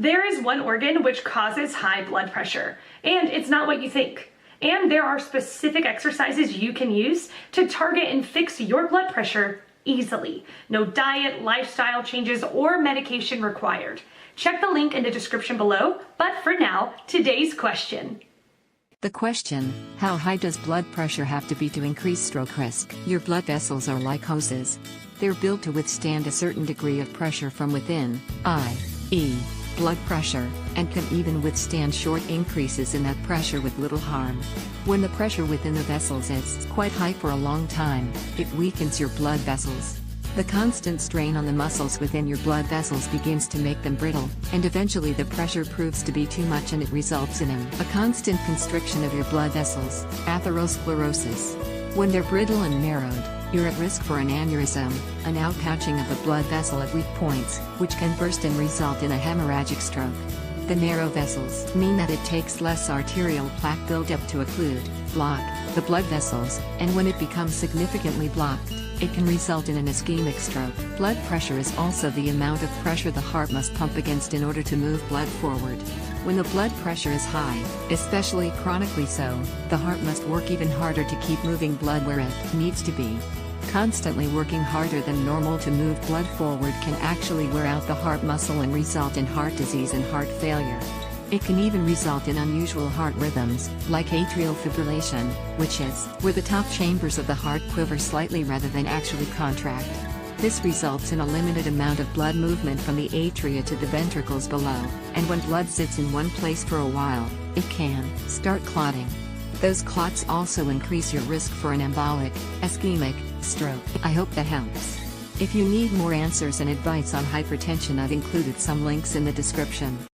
There is one organ which causes high blood pressure, and it's not what you think. And there are specific exercises you can use to target and fix your blood pressure easily. No diet, lifestyle changes, or medication required. Check the link in the description below, but for now, today's question. The question: how high does blood pressure have to be to increase stroke risk? Your blood vessels are like hoses. They're built to withstand a certain degree of pressure from within, i.e., blood pressure, and can even withstand short increases in that pressure with little harm. When the pressure within the vessels is quite high for a long time, it weakens your blood vessels. The constant strain on the muscles within your blood vessels begins to make them brittle, and eventually the pressure proves to be too much and it results in a constant constriction of your blood vessels, atherosclerosis. When they're brittle and narrowed, you're at risk for an aneurysm, an outpouching of the blood vessel at weak points, which can burst and result in a hemorrhagic stroke. The narrow vessels mean that it takes less arterial plaque buildup to occlude, block, the blood vessels, and when it becomes significantly blocked, it can result in an ischemic stroke. Blood pressure is also the amount of pressure the heart must pump against in order to move blood forward. When the blood pressure is high, especially chronically so, the heart must work even harder to keep moving blood where it needs to be. Constantly working harder than normal to move blood forward can actually wear out the heart muscle and result in heart disease and heart failure. It can even result in unusual heart rhythms, like atrial fibrillation, which is where the top chambers of the heart quiver slightly rather than actually contract. This results in a limited amount of blood movement from the atria to the ventricles below, and when blood sits in one place for a while, it can start clotting. Those clots also increase your risk for an embolic, ischemic, stroke. I hope that helps. If you need more answers and advice on hypertension, I've included some links in the description.